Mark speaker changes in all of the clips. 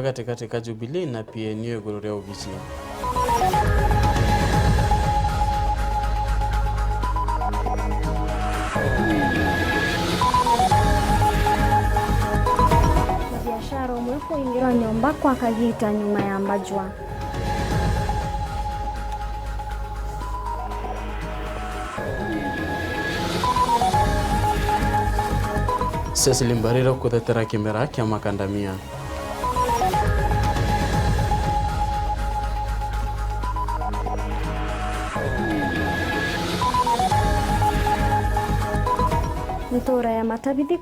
Speaker 1: ndoa katika Jubilee na PNU iguru ria obici.
Speaker 2: Biashara umwe kuingira nyumba kwa kagita nyuma ya mbajwa.
Speaker 1: Cecily Mbarira kutetera kimera kia makandamia.
Speaker 2: Ntora ya matabithi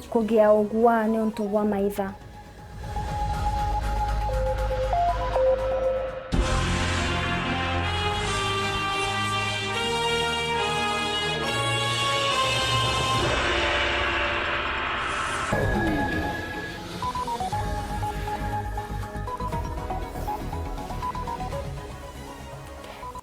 Speaker 2: kugia ogwa ni untu wa maitha.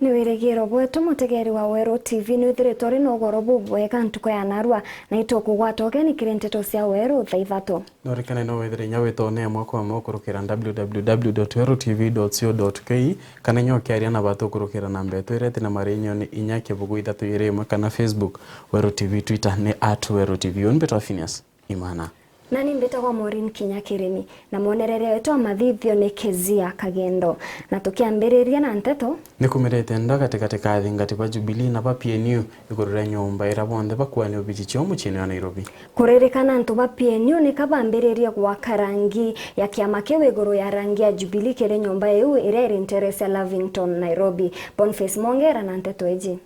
Speaker 2: Ni wiregero bwetu mutegeri wa Weru TV ni thiretori no gorobu bweka ntuko ya narua na itoko gwatoke ni kirenteto cia Weru thaithato
Speaker 1: Norikana no wethire nya witone mwako wa mokurukira www.werutv.co.ke kana nyoke aria na batukurukira na mbeto irete na marinyo ni inya kibugu 3 kana Facebook Weru TV, Twitter ni @werutv. Unbeto Phineas Imana
Speaker 2: nani mbeta kwa Maureen Kinya Kirimi na monerere wetu wa mathithio ni Kezia Kagendo na tukiambiriria na nteto
Speaker 1: ni kumirete nda katika athingati ba Jubilee na ba PNU igurura nyumba ira bonde bakwani obichicho muchini wa Nairobi.
Speaker 2: Kuririkana ntu ba PNU ni kabambiriria gwaka rangi ya kiama kiwe iguru ya rangi ya Jubilee kire nyumba yu ire interest ya Lavington Nairobi. Boniface Mongera na nteto eji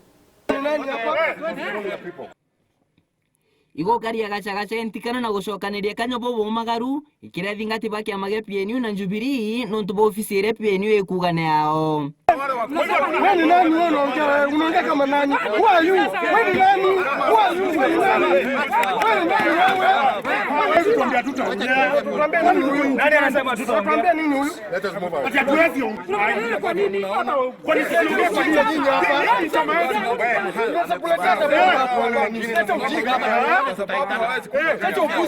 Speaker 3: Igokaria gacha entikana na gucokaniria kanyobo bomagaru ikira thingati baki amage PNU na Jubilee nontu bo ofisi re PNU ekugane yao.
Speaker 4: Nani unaongea kama nani? Who are you? Wewe nani? Who are you? Wewe nani? Wewe tuambia tutaongea. Tuambia nani huyu? Nani anasema tutaongea? Tuambia nini huyu? Let us move on. Acha tuwezi ongea. Kwa nini? Kwa nini tunaongea kwa nini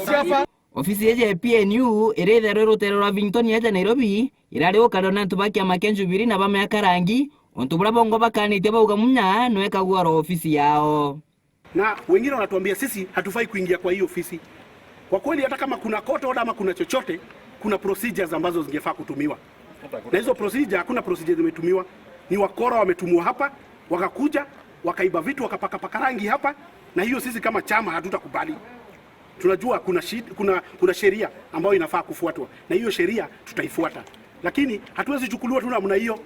Speaker 4: hapa?
Speaker 3: Ofisi ya PNU irethere rutero rwa Lavington ya Nairobi irari ukadona ntubaki amake Jubilee na bameka rangi ontubura bongo bakanite bauga munya noeka gwa ofisi yao.
Speaker 4: Na wengine wanatuambia sisi hatufai kuingia kwa hii ofisi. Kwa kweli hata kama kuna court order ama kuna chochote, kuna procedures ambazo zingefaa kutumiwa. Na hizo procedure hakuna procedure zimetumiwa. Ni wakora wametumwa hapa, wakakuja, wakaiba vitu, wakapaka rangi hapa, na hiyo sisi kama chama hatutakubali. Tunajua kuna sheria ambayo inafaa kufuatwa na hiyo sheria tutaifuata. Lakini hatuwezi chukuliwa tu namna hiyo.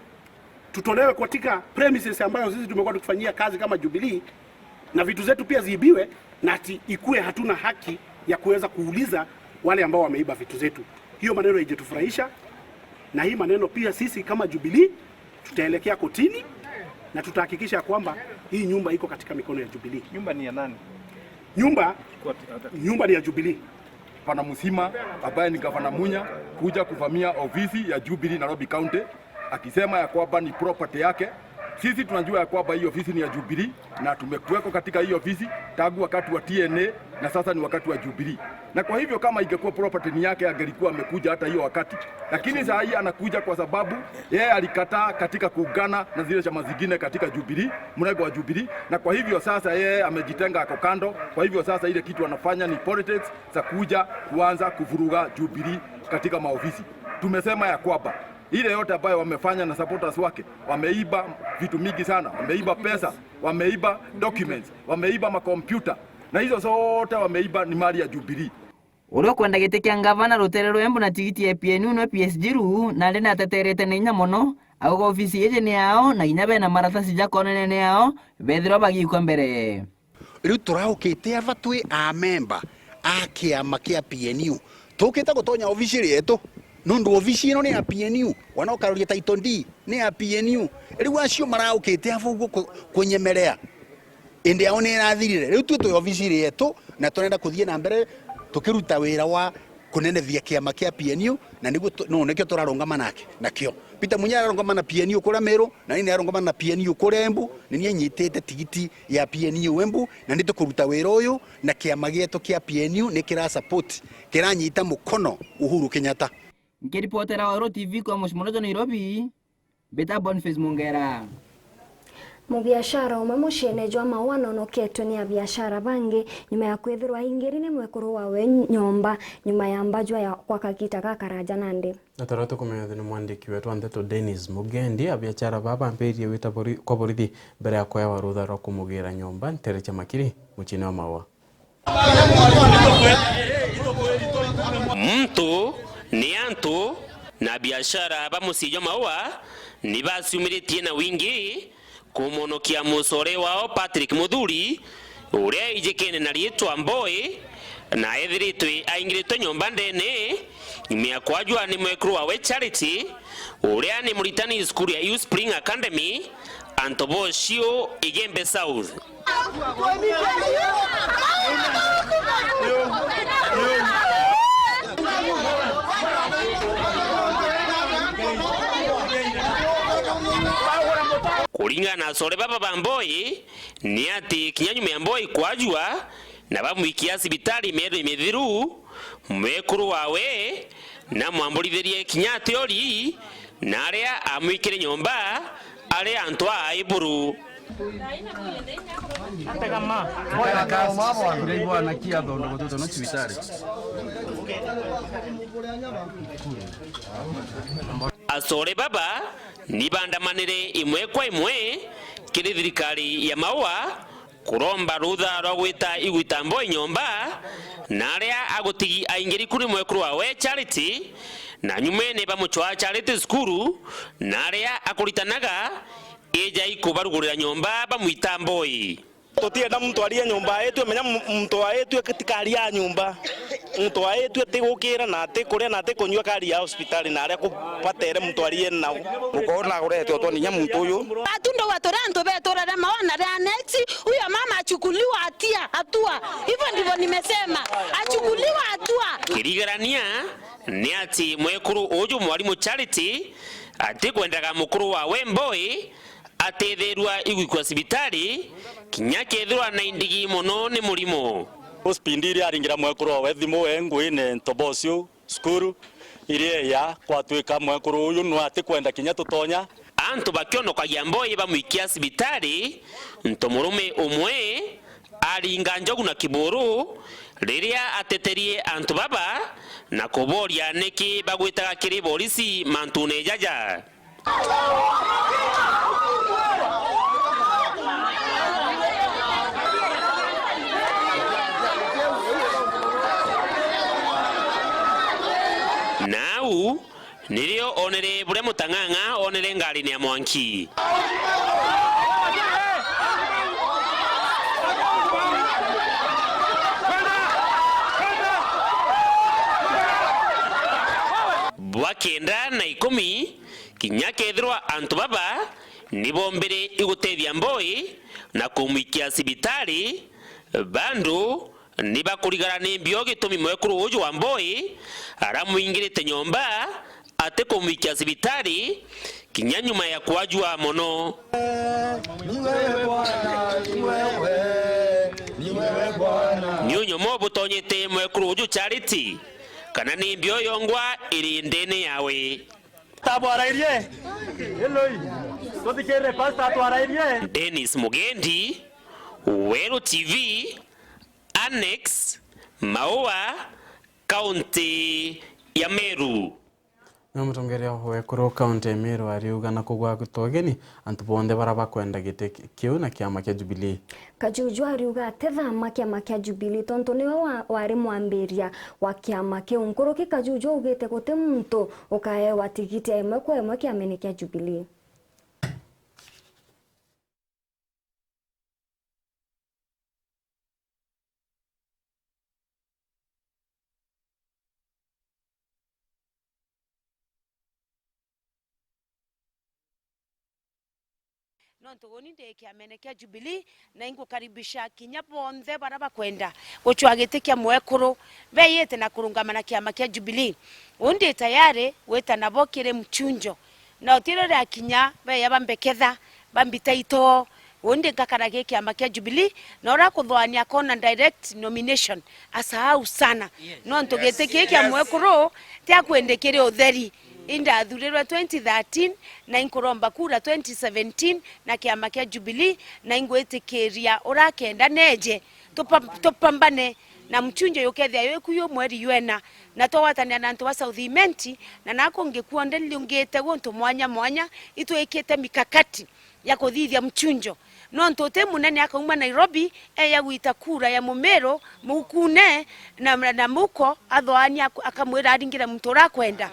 Speaker 4: Tutolewe katika premises ambayo sisi tumekuwa tukifanyia kazi kama Jubilee na vitu zetu pia ziibiwe na ati ikue hatuna haki ya kuweza kuuliza wale ambao wameiba vitu zetu. Hiyo maneno haijatufurahisha, na hii maneno pia sisi kama Jubilee tutaelekea kotini na tutahakikisha kwamba hii nyumba iko katika mikono ya Jubilee.
Speaker 5: Nyumba ni ya nani?
Speaker 4: Nyumba ni ya Jubilee.
Speaker 5: Pana Musima ambaye ni Gavana Munya kuja kuvamia ofisi ya Jubilee Nairobi County akisema ya kwamba ni property yake. Sisi tunajua ya kwamba hii ofisi ni ya Jubilee na tumekuweko katika hii ofisi tangu wakati wa TNA na sasa ni wakati wa Jubilee. Na kwa hivyo kama ingekuwa property ni yake angelikuwa amekuja hata hiyo wakati. Lakini saa hii anakuja kwa sababu yeye alikataa katika kuungana na zile chama zingine katika Jubilee, mrengo wa Jubilee, na kwa hivyo sasa yeye amejitenga ako kando. Kwa hivyo sasa ile kitu anafanya ni politics za kuja kuanza kuvuruga Jubilee katika maofisi. Tumesema ya kwamba ile yote ambayo wamefanya na supporters wake, wameiba vitu mingi sana, wameiba pesa, wameiba documents, wameiba makompyuta, na hizo zote wameiba ni mali ya Jubilee.
Speaker 3: Uro kwenda gitekia ngavana ruterero embu na tigiti ya PNU no PSG ru na ndena ateterete na inya mono au ofisi yeje ni yao na inyabe na marathasi jakone ne yao bethiro bagikwa mbere.
Speaker 6: Riu turaukite avatwe a member a kiama kia PNU tukita gutonya ofisi yetu nundu ofisi ino ni ya PNU wana karoria title D ni ya PNU riu acio maraukite avugo kunyemerea indi yao ni irathirire riu tu ofisi yetu na turenda kuthie na mbere tukiruta wira wa kunenevia kiama kia PNU na niguo nekio turarungama nake nakio Peter Munya ararungama na PNU kura Meru na ni arungama na PNU kura Embu ni nyitete tigiti ya PNU Embu na nitukuruta wira uyu na kiama gietu kia PNU ni kira support kiranyita mukono Uhuru Kenyatta.
Speaker 3: Nikiripotera Wero TV kwa Mosmonoto Nairobi, Beta Boniface Mongera.
Speaker 2: Mubiashara umwe mushenejwa mawano noketwe ni abiashara bangi nyuma ya kwithirwa ingiri ni mwekuru wawe nyomba nyuma ya mbajwa ya kwa kakita kakaraja nande.
Speaker 1: Natarato kumenya ni mwandiki wetu Antheto Dennis Mugendi abiashara baba mperie wita kwa borithi mbere ya kwa warutha rwa kumugira nyomba Nterecha Makiri muchini wa Maua.
Speaker 7: Mtu ni antu na biashara bamusijo Maua ni basiumiritie na wingi kumunokia musore wao Patrick Muthuri uria ijekene na rietwa Mboi na ethiritwe aingiritwe nyomba ndene nyuma kwajwa ni mwekuru wawe Charity uria ni muritani skuru ya U Spring Academy Antoboshio Igembe South. Kuringana na sore baba Bamboi ni ati kinyanyume ya Mboi kwajua na bamwikia sibitari mero imethiru mwekuru wawe na mwamburithirie kinyate ori na aria amwikire nyomba aria antwa aiburu. Asore baba ni bandamanire imwe kwa imwe kiri thirikari ya Maua kuromba rutha rwa gwita igwita Mboi nyomba na aria agutigi aingiri kuri mwekuru wawe Charity na nyumene bamuchwa Charity skuru na aria akuritanaga eja ikubarugurira nyomba bamwita Mboi.
Speaker 8: Tutienda mtu alia nyumba yetu menya mtu yetu akitikaria nyumba mtu yetu atigukira na atikuria na atikunywa kari ya hospitali na aria kupatere mtu alie na ukona urete to ninya mtu uyu
Speaker 9: atundo watoranto betora na maona na next huyo mama achukuliwa hatua hivyo ndivyo nimesema achukuliwa hatua.
Speaker 7: Kirigarania ni ati mwekuru uju mwalimu Charity atikwendaga mukuru wa Mboi atethirwa igwikwa sibitari kinyakethirwa na indigi muno ni murimo
Speaker 8: hospindiri aringira mwekuru wa thimu engwine Ntobosio skuru irie ya kwatwika mwekuru uyu no atikwenda kinya tutonya
Speaker 7: antu bakionokagia Mboi bamwikia sibitari ntomurume umwe aringa njogu na kiburu riria ateterie antu baba na kuboria neki bagwitaga kiri polisi mantune jaja. Nau nirio onere bure mutanganga onere ngari ni ya Mwanki. Bwakenda na 10 kinyakethirwa antu baba nibombere igutethia Mboi na kumwikia sibitari bandu nibakurigara ni mbio gitumi mwekuru uju wa Mboi aramwingirite nyomba ate kumwikia sibitari kinyanyuma ya kwajwa mono. Nyonyo mobu tonyete mwekuru uju Charity kana ni mbio yongwa iri ndene yawe
Speaker 8: tabwarairie eloi todikere pasta twarairie.
Speaker 7: Dennis Mugendi, Wero TV, Annex, Maua, County ya Meru.
Speaker 1: Na mutongeria wekuru county ya Meru ariuga na kugwa gutogeni antu bonde baraba kwenda gite kiu na kiama kia Jubilee.
Speaker 2: Kajuju ariuga tethama kiama kia Jubilee tonto niwe wari mwambiria wa kiama kiu nkuruki Kajuju ugite guti muntu ukaewa tigiti imwe kwa imwe kiama kia Jubilee.
Speaker 9: Nontugoni ndeke amenekia Jubilee na ingukaribisha kinya bonthe baraba kwenda guchwa giti kia mwekuru beyete na kurungamana kiama kia Jubilee undi tayari weta nabokire mchunjo na otiro ya kinya beya bambeketha bambitaito Onde gakarage kiama kia Jubilee na ora kuthwania kona direct nomination asahau sana no ntugete kia mwekuru tia kwendekere utheri inda thurerwa 2013 na inkuromba kura 2017 na kiama kia Jubilee na ingwetikiria urakenda neje tupambane na mchunjo yokethia yokuyo mweri yuena na twawatania na ntu wa South Imenti na nako ngekuwa ndeli ngete gonto mwanya itwekete mikakati ya kuthithia mchunjo no ntote munene akauma Nairobi ya gwita kura ya Mumero mukune na muko athwani akamwira aringira mtu rakwenda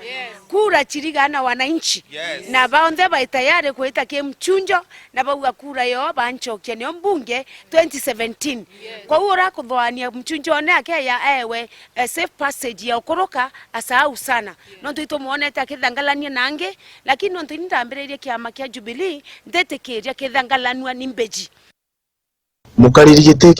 Speaker 9: kura chirigana wananchi na baonde baitayare kuita ke mchunjo na bauga kura yo banchokia ni mbunge 2017 kwa hiyo rakuthwania mchunjo nake ya ewe safe passage ya ukoroka asahau sana no tuito muonete akithangalania nange lakini no ndambirerie kiama kia Jubilee ndetekeria kithangalanwa ni mbeji
Speaker 10: mukaririgite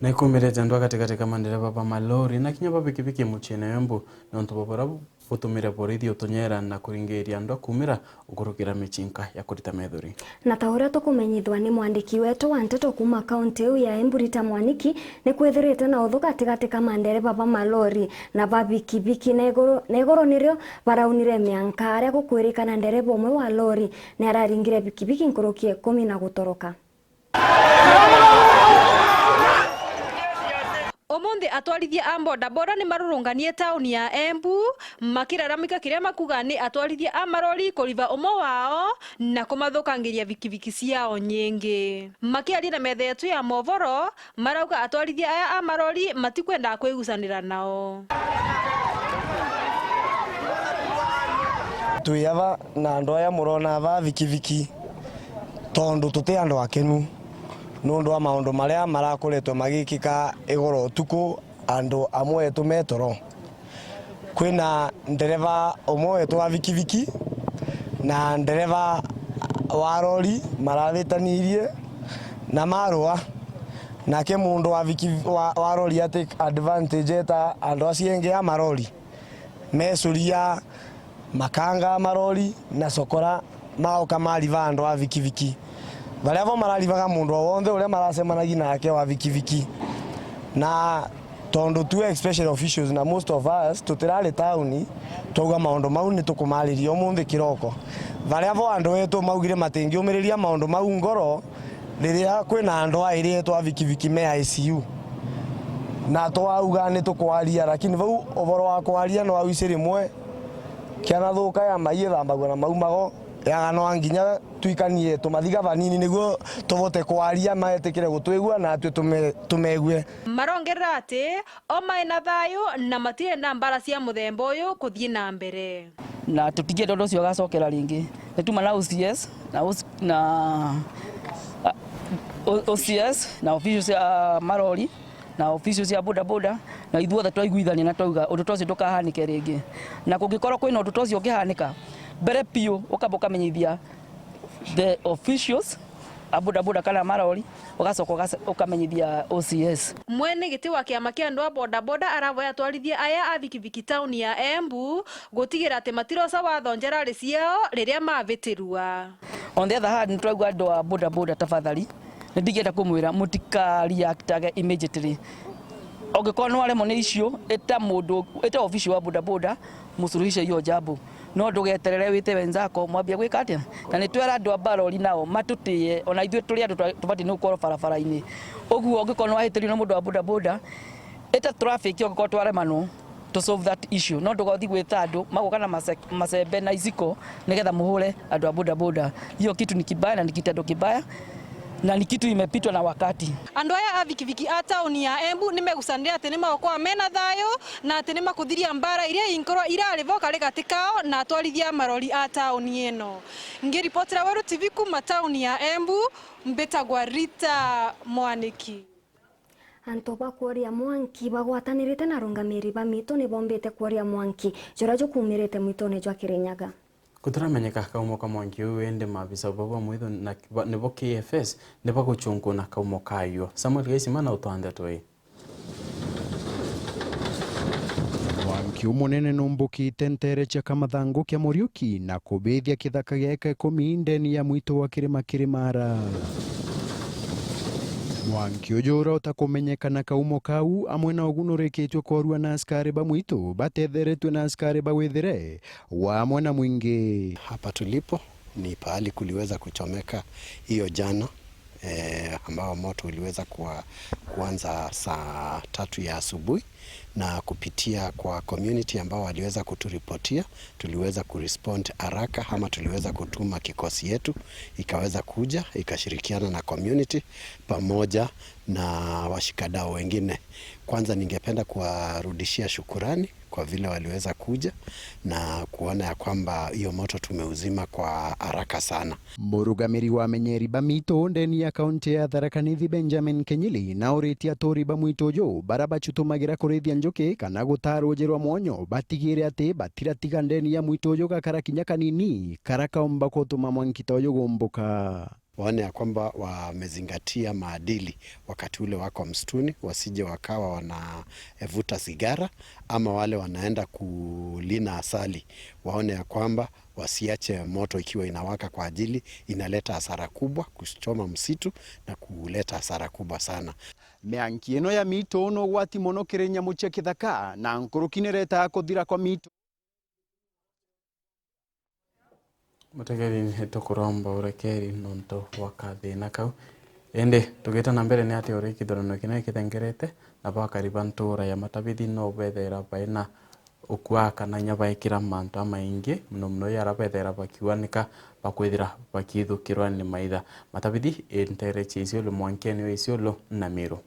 Speaker 1: na ikumirete ndwa katika mandereva pa malori na kinya pa pikipiki muchine yombu na ntu babora butumire borithi utunyera na kuringiria ndwa kumira ukurukira michinka ya kurita methuri
Speaker 2: na taura tukumenyithwa ni mwandiki wetu wa nteto kuma kaunti yu ya Embu Rita Mwaniki ni kwithirite na uthuka katika mandereva pa malori na pa pikipiki negoro nirio baraunire mianka aria gukwirikana ndereva umwe wa lori ni araringire pikipiki nkurukie 10 na gutoroka.
Speaker 11: Omonde atwarithia a bodaboda ni marurunganie tauni ya Embu makiraramika kiria makuga ni atwarithia a marori kuriva umo wao na kumathukangiria vikiviki ciao nyingi makiaria na metha yetu ya movoro marauga atwarithia aya a marori matikwenda kwigucanira nao
Speaker 10: tuyava na andu aya murona va vikiviki tondu tuti andu akenu nundu wa maundu maria marakoretwo magikika igoro tuku andu amwe tumetoro kwina ndereva umwe wa vikiviki na ndereva wa lori maravitanirie na marua nake mundu wa lori ate advantage eta andu acienge ya marori mesuria makanga marori na sokora mao kama liva andu wa vikiviki varia vo mararivaga mundu wothe uria maracemanagia nake wa vikiviki na tondu tu special officials na most of us tutirari tauni twauga maundu mau ni tukumariria umuthi kiroko varia vo andu wetu maugire matingiumiriria maundu mau ngoro riria kwina andu airi twa vikiviki me ICU na twauga ni tukwaria lakini vau ovoro wa kwaria no awisi rimwe kiana thuka ya mai thambagwo na maumago ya no anginya tuikanie tumathiga vanini niguo tuvote kwaria maetekire gutwigua na atwe tumegue
Speaker 11: marongerera ati o maina thayo na matire na mbara cia muthemba uyu kuthie na mbere
Speaker 3: na tutigie ndondo cio gacokera ringi nituma na OCS na OCS na officials ya marori na officials ya bodaboda na ithuothe twaiguithania na twauga undu tocio ndukahanike ringi na kungikorwo kwina undu tocio ungihanika mbere pio ukaboka menyithia the officials abodaboda kana marori ugacoka ukamenyithia OCS
Speaker 11: mwene giti wa kiama kia andu a bodaboda aravoya atwarithia aya a vikiviki tauni ya Embu gutigira ati matiroca watho njerari ciao riria mavitirua
Speaker 3: on the other hand twauga andu a bodaboda tafadhali ndigenda kumwira mutika reactage immediately ongikorwo no aremo ni icio eta official wa bodaboda musuruhishe hiyo jambo no ndugeterere wite wenzako mwambie gwika atia na ni twera andu a barori nao matutie ona ithuĩ turi andu tubati no korwo barabara-ini uguo ongikorwo no ahitirio na mundu wa bodaboda eta traffic ongikorwo twaremano to solve that issue no ndugothi gwita andu magoka na macembe na iziko nigetha muhure andu a bodaboda hiyo kitu ni kibaya na ni kitendo kibaya na ni kitu imepitwa na wakati.
Speaker 11: Andu aya a vikiviki a tauni ya Embu nimegucanira ati nimagokorwo mena thayo na ati nimakuthiria mbara iria inkorwo irarivoka rigatikao na atwarithia marori a tauni ino. Ngiripotera Weru TV kuma tauni ya Embu, mbetagwa Rita Mwaniki.
Speaker 2: Anto ba kuoria Mwanki bagwatanirite na rungamiri ba mito ni bombete kuoria Mwanki jora jo kumirite mito ne jwa Kirinyaga.
Speaker 1: Kuturamenyeka kaumo ka Mwanki wende mabisa baba mwitho na nebo KFS nebo guchunguna kaumo kayo Samuel Gaisima na utwande toi
Speaker 12: Mwaki umunene numbukite ntere cha kamathangu kia Muriuki na kubithia kithaka gia eka 10 ndeni ya mwito wa kirima Kirimara. Mwanki ujura utakumenyekana kaumo kau amwe na ugunurikitwe korua na askari ba mwito batetheretwe na askari ba wethire wa amwe na mwingi.
Speaker 13: Hapa tulipo ni pahali kuliweza kuchomeka hiyo jana ambao moto uliweza kuanza saa 3 ya asubuhi, na kupitia kwa community ambao waliweza kuturipotia tuliweza kurespond haraka, ama tuliweza kutuma kikosi yetu ikaweza kuja ikashirikiana na community pamoja na washikadau wengine. Kwanza ningependa kuwarudishia shukurani kwa vile waliweza kuja na kuona ya kwamba hiyo moto tumeuzima kwa haraka sana.
Speaker 12: Murugamiri wa menyeri ba mito ndeni ya kaunti ya Tharaka Nithi Benjamin Kenyili na uritia tori ba mwito jo baraba chutumagira kurithia njoke kana gutaro jerwa mwonyo batigire ati batiratiga ndeni ya mwito jo gakara kinya kanini karakaomba kutuma Mwanki toyo gomboka.
Speaker 13: Waone ya kwamba wamezingatia maadili wakati ule wako msituni, wasije wakawa wanavuta sigara ama wale wanaenda kulina asali. Waone ya kwamba wasiache moto ikiwa inawaka kwa ajili inaleta hasara kubwa, kuchoma msitu na kuleta hasara kubwa sana.
Speaker 12: Mĩangĩ ĩno ya mito no gwati mũno kĩrĩ nyamũ cia kĩthaka na nkũrũkinĩreta kũthira kwa mito.
Speaker 1: Mutegeri nito kuromba urekeri nonto wakathina kau ende tugita na mbere ni ati uri kithurano kina kithengerete na bakariba ntura ya matabithi no bethera baina ukwaka na nyabaikira mantu amaingi muno yarabethera bakiwanika bakwithira bakithukirwa ni maitha matabithi entere chicio lu Mwankeni we icio lu na Meru.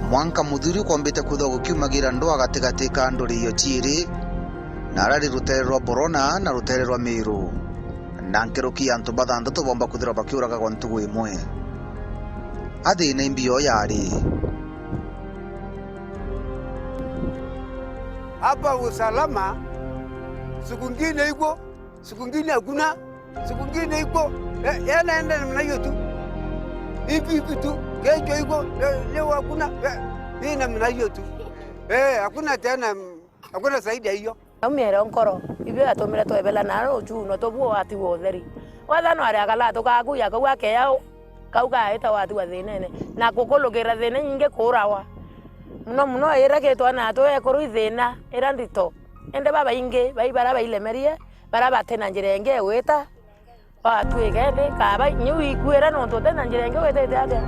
Speaker 14: Mwanka muthuri kwambite kuthogo kiumagira ndoa gatigati ka nduri iyo chiri na arari rutere rwa Borona na rutere rwa Meru na nkeruki antu bathandatu bomba kuthira bakiuraga kwa ntugu imwe athi na imbio yari
Speaker 15: hapa usalama siku ngine iko siku ngine hakuna siku ngine iko yana enda namna hiyo tu hivi tu kesho iko leo hakuna ni namna hiyo tu hakuna tena hakuna zaidi ya hiyo
Speaker 16: amira nkoro ibyo atomira to ebela na oju no to buo ati wo theri wathano ari agala to ka kuya ko wake yao kauka eta watu wa thinene na kukulugera thine nyinge kurawa muno era ke to na to ekuru thina era ndito ende baba inge bai baraba ilemerie baraba tena njirenge weta watu egende kaba nyui kwera no to tena njirenge weta itaga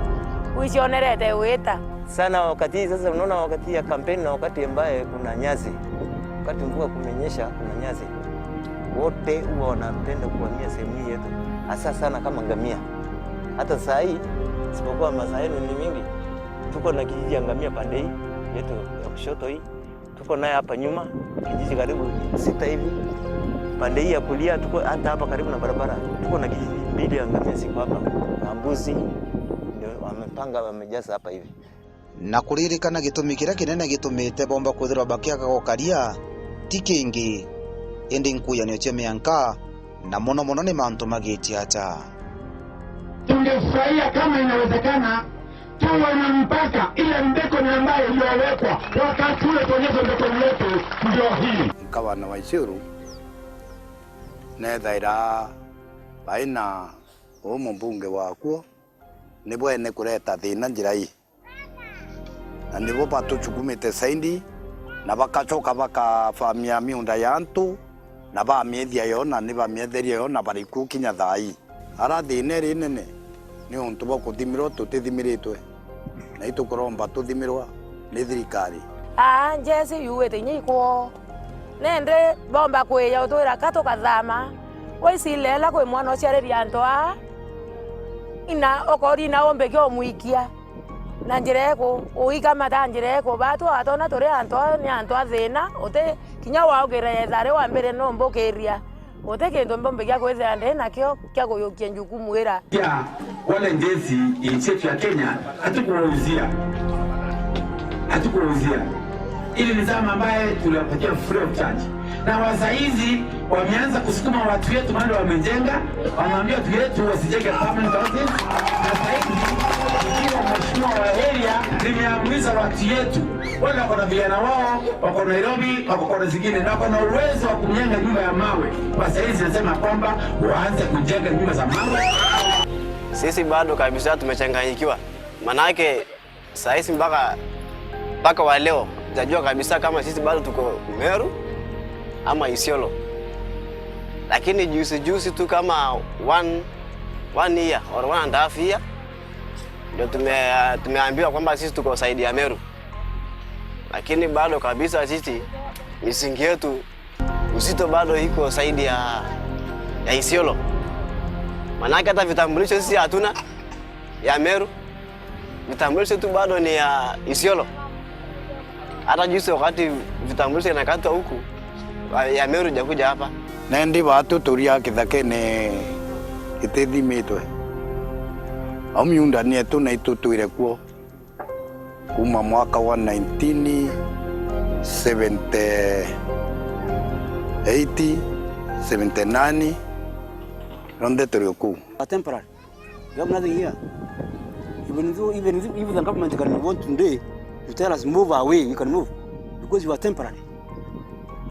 Speaker 16: uisionerete weta
Speaker 17: sana wakati sasa unaona wakati ya kampeni na wakati ambaye kuna nyasi wakati mvua kumenyesha kuna nyasi wote huwa wanapenda kuhamia sehemu yetu hasa sana kama ngamia. Hata saa hii sipokuwa masaa yenu ni mingi, tuko na kijiji ya ngamia pande hii yetu ya kushoto hii, tuko naye hapa nyuma kijiji karibu 6 hivi, pande hii ya kulia tuko hata hapa karibu na barabara tuko na kijiji 2 ya ngamia siko hapa na mbuzi ndio wamepanga wamejaza hapa hivi.
Speaker 14: Na kuririkana gitumi kira kinene gitumite bomba kuthira bakiaga gokaria tikingi indi nkuyanio cia Mĩanka na muno ni mantu magiti hata.
Speaker 18: Tungefurahia kama inawezekana tuwe na mpaka ile mbeko ni ambayo iliyowekwa wakati ule tuonyesha mbeko letu ndio hii.
Speaker 6: Gavana wa Isiolo nethaira baina umumbunge wakuo ni bwene kureta thina njira hii na nibo batuchukumite saindi na bakachoka bakafamia miunda ya antu na bamiethia yo na ni bamietheria yo na bariku kinya thai ara thina ri nene ni untu bakuthimirwo tutithimiritwe na itukuromba tuthimirwa ni thirikari
Speaker 16: njesi yuwete nyiko nende bomba kweya utwira kato kathama waisilela kwe mwana uciareria antoa ina okori na ombe kyo muikia na njireko uika mata njireko batu atona tore antoa ni antoa thina ote kinya waogere thare wa mbere no mbokeria ote kendo mbombe kya kweza ande na kyo kya kuyokia njukumu era
Speaker 18: ya wale njesi nchi ya Kenya hatukuuzia Ili ni zama ambaye tuliwapatia free of charge. Na wasaizi wameanza kusukuma watu wetu mahali wamejenga, wanaambia watu wetu wasijenge permanent houses. Na saizi kila mheshimiwa wa area limeamuliza watu wetu wale wako na vijana wao, wako Nairobi, wako na zingine, na wako na uwezo wa kujenga nyumba ya mawe. Wasaizi nasema kwamba waanze kujenga nyumba za mawe.
Speaker 19: Sisi bado kabisa tumechanganyikiwa. Manake saizi mpaka wa leo tajua kabisa kama sisi bado tuko Meru ama Isiolo. Lakini juzi tu kama one year or 1.5 year ndio tumeambiwa kwamba sisi tuko saidi ya Meru. Lakini bado kabisa sisi misingi yetu uzito bado iko saidi ya Isiolo. Manake hata vitambulisho sisi hatuna ya Meru. Vitambulisho tu bado ni ya Isiolo. Hata juzi wakati vitambulisho inakatwa huku ya Meru jakuja hapa.
Speaker 6: Na ndi watu turia kithake ne itithimitwe. Omiunda ni tu na itutwire kuo kuma mwaka wa 1978 79 ronde turioku.
Speaker 20: Temporary. Governor here. Even the government can want today to tell us move away, we can move because you are temporary.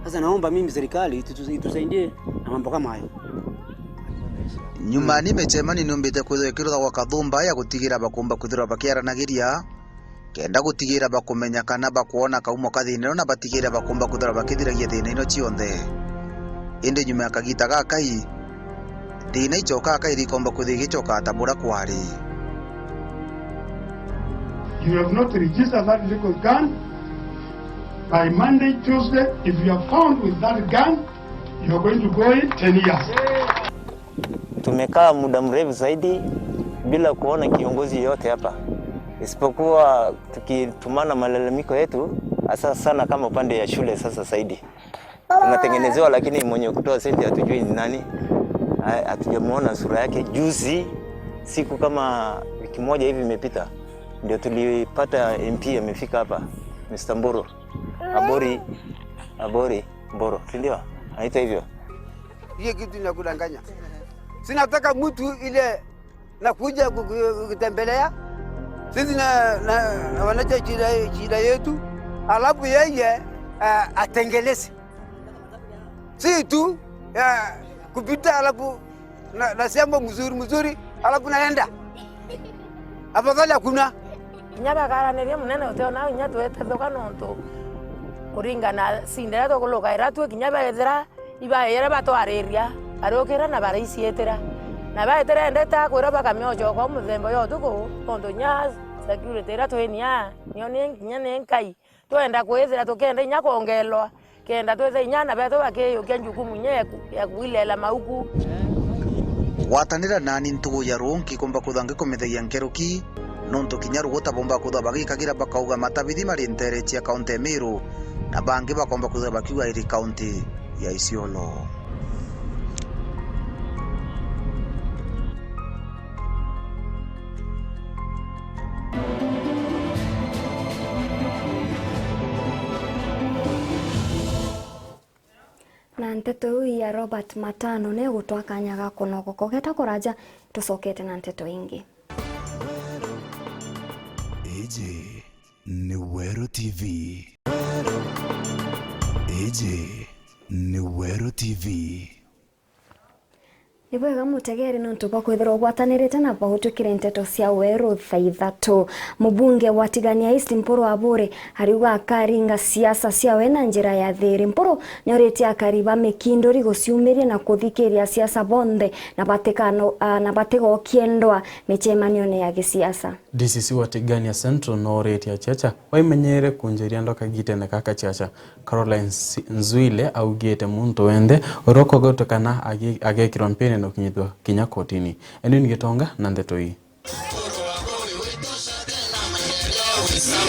Speaker 20: Sasa naomba mimi serikali itusaidie na mambo kama hayo.
Speaker 14: Nyuma ni mecemani nombete kwethekirwa gwa kathumba ya gutigira bakomba kuthira bakiaranagiria kenda gutigira bakumenya kana bakuona kaumo kathine na batigira bakomba kuthira bakithiragia thina ino cionthe. Inde nyuma akagita gakai thina icoka kairi komba kuthigicoka tabura kwari.
Speaker 18: You have not registered that illegal gun. By Monday, Tuesday, if you are found with that gun, you are going to go in 10 years.
Speaker 17: Tumekaa muda mrefu zaidi bila kuona kiongozi yote hapa. Isipokuwa tukitumana malalamiko yetu hasa sana kama upande ya shule sasa zaidi. Tunatengenezewa lakini mwenye kutoa senti hatujui ni nani. Hatujamuona sura yake. Juzi siku kama wiki moja hivi imepita ndio tulipata MP amefika hapa, Mr. Mboro. Abori Mboro, ndio? Anaita hivyo.
Speaker 15: Hiyo kitu inakudanganya. Sinataka mtu ile nakuja kutembelea. Sisi na wanacha shida yetu, alafu yeye atengeleze. Si tu kupita alafu nasema mzuri alafu naenda. Afadhali hakuna.
Speaker 16: Nyaba karanĩria mũnene ũteona inya twetethũka nontu kũringana cindĩra tũkũlũkaĩra twĩ kinya bethĩra ibaĩra batwarĩria arĩũkĩra na baraiciĩtĩra na baĩtĩra endete akwĩra bakamĩocoka mũthemba yo tũkũ tondũ nya security ĩra twĩnia nĩo kinya nĩ nkai twenda kwĩthĩra tũkenda inya kuongelwa kenda twethe inya na betũ bakĩyũkia njukumu nya ya kuilela mauku
Speaker 14: watanira nani ntugu ya ronki komba kuthange komethegia nkeruki nonto kinyaru gota bomba kutha bagikagira bakauga matabithi mari nteretia kaunti Meru na bangi bakomba kutha bakiwa iri kaunti ya Isiolo.
Speaker 2: Na nteto ya Robert Matano ne gutwakanyaga kunoko kogeta kuraja tusokete na nteto ingi.
Speaker 21: Eje ni Wero TV. Eje ni Wero TV.
Speaker 2: Nibwega mutegere nontu bakwithirwo gwatanirite na bahutukire nteto cia Weru thaithatu. Mubunge wa Tigania East Mpuru Abure hariuga akaringa siasa cia we na njira ya thiri. Mpuru nyorete akariba mikindori guciumiria na kuthikiria siasa bonde na batekano na batego kiendwa michemanio ne ya gisiasa.
Speaker 1: DCC wa Tigania Central norete achacha waimenyere kunjeria ndoka gitene kaka chacha Caroline Nzuile au gete muntu wende uroko gotokana agekirwa mpene no kinyithwa kinya kotini eno ni gitonga na ndeto hii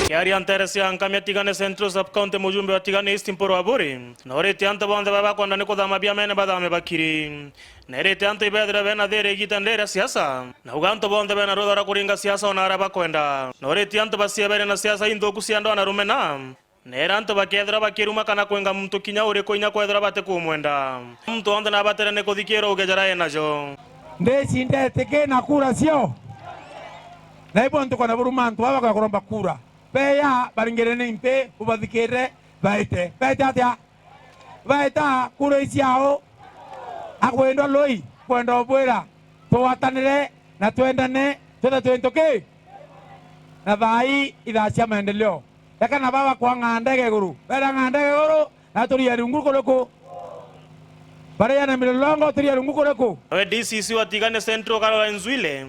Speaker 22: Kiari anteresi ankamia Tigania Central Sub-County mujumbe wa Tigania East Mpuru Aburi norete anta bonde baba kwanda niko thama bia mene badame bakiri nerete anta ibedra bena dhere gitandera siasa na uganto bonde bena rodora kuringa siasa onara bakwenda norete anta basia bere na siasa indo kusiando na rumena nera antu bakethera bakiruma kana kwenga muntu kinya uri koinya kwethera bate kumwenda muntu anda na batere ne kuthikira ugejara enajo
Speaker 18: ndeci ndeteke na kura sio na ibo ntuko na buruma antu baba kuromba kura beya baringere ne impe ubathikire baite atia baita kura isiao akwendo loi kwenda bwera tuwatanire na twendane twentoke na thai ithacia maendeleo yakana baba kwa ng'andege guru bera ng'andege guru na turia rungu kureko bare na milongo turia rungu kureko
Speaker 22: we DCC watigane Central Caroline Zwile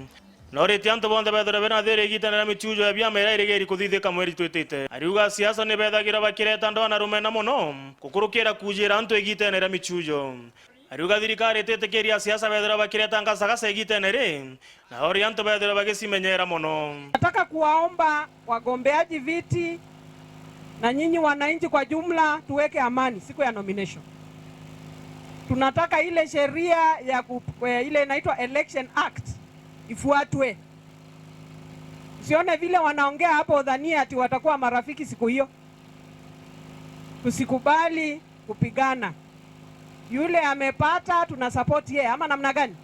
Speaker 22: nore tianto bonde bedore bena dere gitana michujo ya byama iraigeri kuthithika mweri twetete ariuga siasa ne bethagira bakireta ndona rumena muno kukurukira kujira antu egitana ra michujo ariuga thirikari tetekeria siasa bedora bakireta ngasagasa egitana ri na orianto bedora bagisimenyera muno.
Speaker 4: Nataka kuwaomba wagombeaji viti na nyinyi wananchi kwa jumla tuweke amani siku ya nomination. Tunataka ile sheria ya ile inaitwa Election Act ifuatwe. Usione vile wanaongea hapo dhania ati watakuwa marafiki siku hiyo. Tusikubali kupigana. Yule amepata tuna support yeye ama namna gani?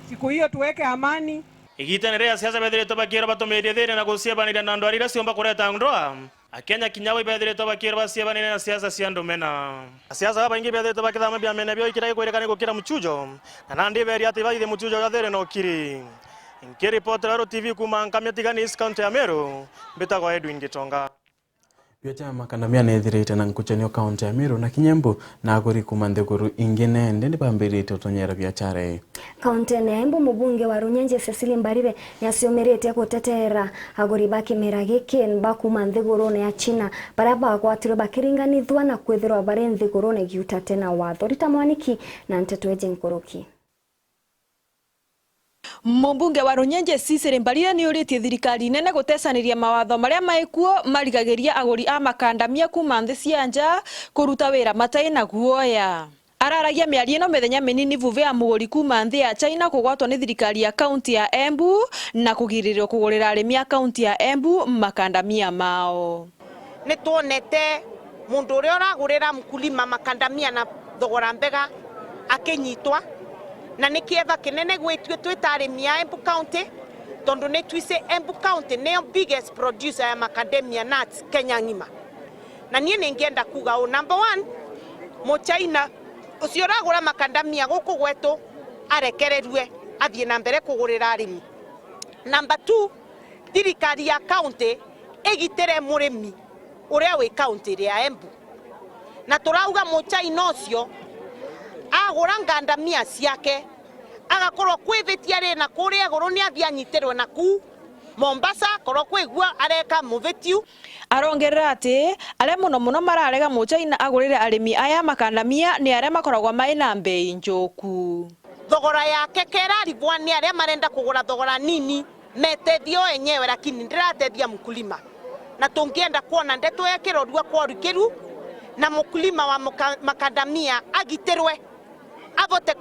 Speaker 4: Siku hiyo tuweke amani.
Speaker 22: Igitenere siasa bedreto bakira batomeria dere na gosia banira na ndwarira siomba kureta ndoa. Akenya kinyawe bedreto bakira basia banira na siasa siando mena. Siasa baba ingi bedreto bakira mabia mena bio ikira kwere gukira muchujo. Na nandi beri ati baide muchujo gadere no kiri. Inkiri potero TV kuma nkamya tigani East ya Meru. Beta kwa Edwin Gitonga.
Speaker 1: Biacha makandamia nethirite na nkuchanio kaunti ya Meru na Kinyembu na aguri kumandhiguru ingine ndende bambirite utonyera biachare.
Speaker 2: Kaunti ya Embu mubunge wa Runyenje Cecily Mbarire yasiomerete kutetera aguri baki meragike bakumandhiguru ne ya China baraba kwatiro bakiringanithwa na kwethirwa barenthiguru ne giuta tena watho Rita Mwaniki na Nteto Eje Nkoroki.
Speaker 11: Mbunge wa Runyenje Cecily Mbarire ni uritie thirikari nene gutecaniria mawatho maria maikuo marigagiria aguri a makandamia kuma nthi cia nja kuruta wira matai na guoya. Araragia miario ino mithenya minini vuve ya muguri kuma nthi ya China kugwatwo ni thirikari ya kaunti ya Embu na kugiririo kugurira arimi a kaunti ya Embu makandamia mao.
Speaker 5: Ni tuonete mundu uria uragurira mkulima makandamia na thogora mbega akinyitwa na nikietha kinene gwitwe twita arimi a Embu County tondu ni twise Embu County neyo biggest producer ya macadamia nuts Kenya ngima. Na nie ningienda kuga o number 1 mo China ucio ragura macadamia guku gwetu arekererwe athie na mbere kugurira arimi. Number 2 thirikari ya county egitere murimi uria wi county ya Embu. Na turauga mo China ucio agura ngandamia ciake agakorwo kwithitia ri na kuria guru ni athia nyitirwe na ku Mombasa korwo kwigua areka muvetiu.
Speaker 11: Arongerera ati aria muno mararega mu China agurire arimi aya makandamia ni aria makoragwa mai na mbei njoku.
Speaker 5: Thogora yake kerarivwa ni aria marenda kugura thogora nini metethio enyewe lakini ndiratethia mkulima. Na tungienda kuona ndeto yekirorua kwa rukiru na mkulima wa makandamia agitirwe avote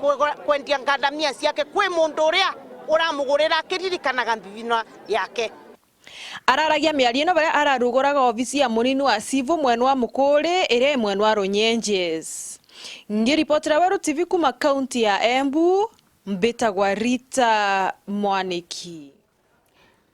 Speaker 5: kwendia ngandamia ciake kwi mundu uria uramugurira akiririkanaga mbivino yake.
Speaker 11: Araragia miario ino baria araruguraga ofisi ya munini wa Sivu mwenu wa Mukuri ire mwenu wa Runyenjes. Ngiripotera Weru TV kuma kaunti ya Embu mbitagwa Rita Mwaniki.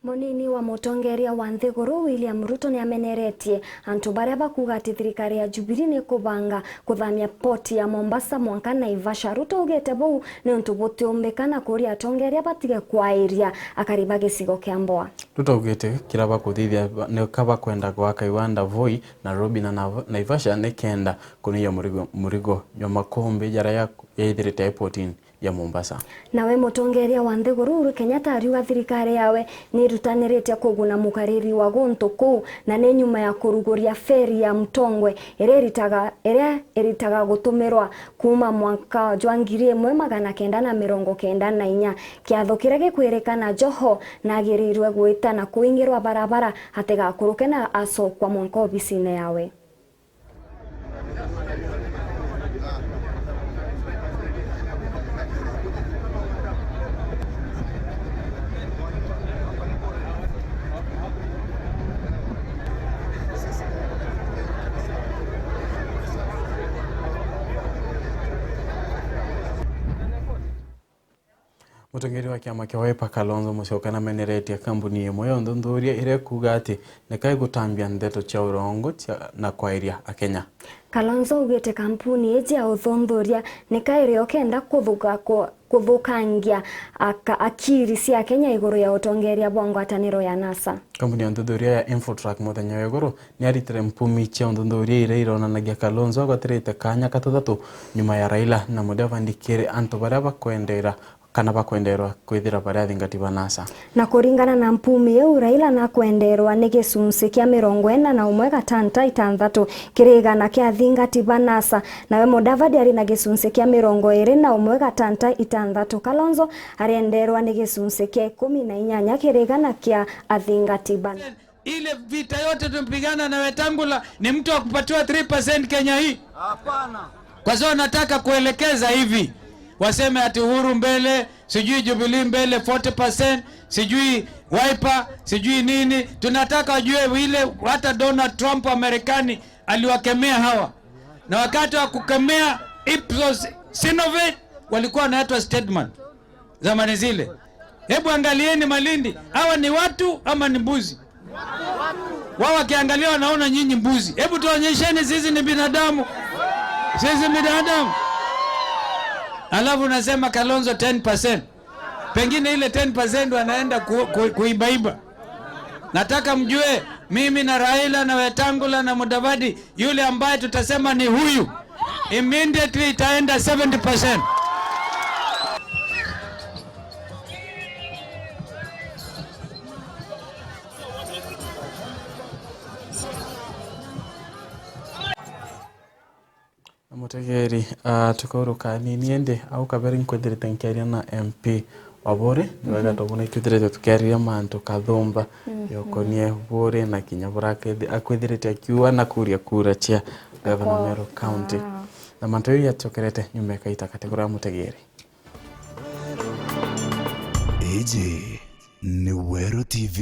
Speaker 2: Munini wa mutongeria wa Nthiguru William Ruto ni ameneretie antu baria bakuga ati thirikari ya Jubilee ni kubanga kuthamia poti ya Mombasa mwanka Naivasha. Ruto ugete bau ni untu butiumbikana kuria atongeria batige kwairia akariba gicigo kia Mboa.
Speaker 1: Ruto ugete kiraba kuthithia ne kaba kwenda gwaka iwanda Voi Nairobi na Naivasha ne kenda kuniya murigo nyoma kombe jara ya ithirite portini ya Mombasa.
Speaker 2: Nawe mutongeria wa Nthiguru Uhuru Kenyatta ariuga thirikari yawe ni rutanirite kuguna mukariri wa guntu ku na ni nyuma ya kuruguria feri ya Mtongwe iria eritaga gutumirwa kuma mwaka wa 1994 kiatho kiria gikwirikana Joho na agirirwe gwita na kuingirwa barabara hatiga kuruke na acokwa mwanka obisine yawe.
Speaker 1: Mutongeri wa kiama kia Wiper Kalonzo Musyoka na meneretia kambuni imwe ya nthuthuria ire kuga ati nikai gutambia ndeto cia urongo na kwairia akenya.
Speaker 2: Kalonzo ugite kampuni iji ya uthuthuria nikai rio kenda kuthukangia akiri cia Kenya iguru ya utongeria bwa ngwataniro ya NASA.
Speaker 1: Kampuni ya nthuthuria ya Infotrack muthenya wa iguru ni aritire mpumi cia nthuthuria ire ironanagia Kalonzo agwatirite kanya katathatu nyuma ya Raila na Mudavadi kiri antu baria bakwendera kana bakwenderwa kwithira baria thingati ba NASA.
Speaker 2: Na kuringana na mpumi eu Raila na kwenderwa ni gicunci kia 41.6 kirigana kia thingati ba NASA, nawe Mudavadi ari na gicunci kia 21.6. Kalonzo arienderwa ni gicunci kia 18 kirigana kia athingati ba.
Speaker 7: Ile vita yote tumpigana na Wetangula ni mtu wa kupatiwa 3% Kenya hii? Hapana. Kwa sababu nataka kuelekeza hivi. Waseme ati Uhuru mbele, sijui Jubilee mbele 40%, sijui Wiper, sijui nini. Tunataka wajue ile hata Donald Trump wa Marekani aliwakemea hawa. Na wakati wa kukemea Ipsos Synovate walikuwa wanaitwa statement zamani zile. Hebu angalieni Malindi, hawa ni watu ama ni mbuzi? Wao wakiangalia wanaona nyinyi mbuzi. Hebu tuonyesheni sisi ni binadamu. Sisi binadamu. Alafu nasema Kalonzo 10%. Pengine ile 10% wanaenda kuibaiba. Nataka mjue mimi na Raila na Wetangula na Mudavadi yule ambaye tutasema ni huyu, immediately itaenda 70%.
Speaker 1: Mutegeri tukuruka ni niende au kaberi nkwethirite nkiaria na MP Wabore niwega tobona itwithirite tukiaria mantu kathumba yokonie Bore na kinya burake akwithirite akiwa na kuria kura cia Governor Meru County na mantu ya chokerete nyumeka ita kategori Mutegeri.
Speaker 21: Eje ni Wero TV.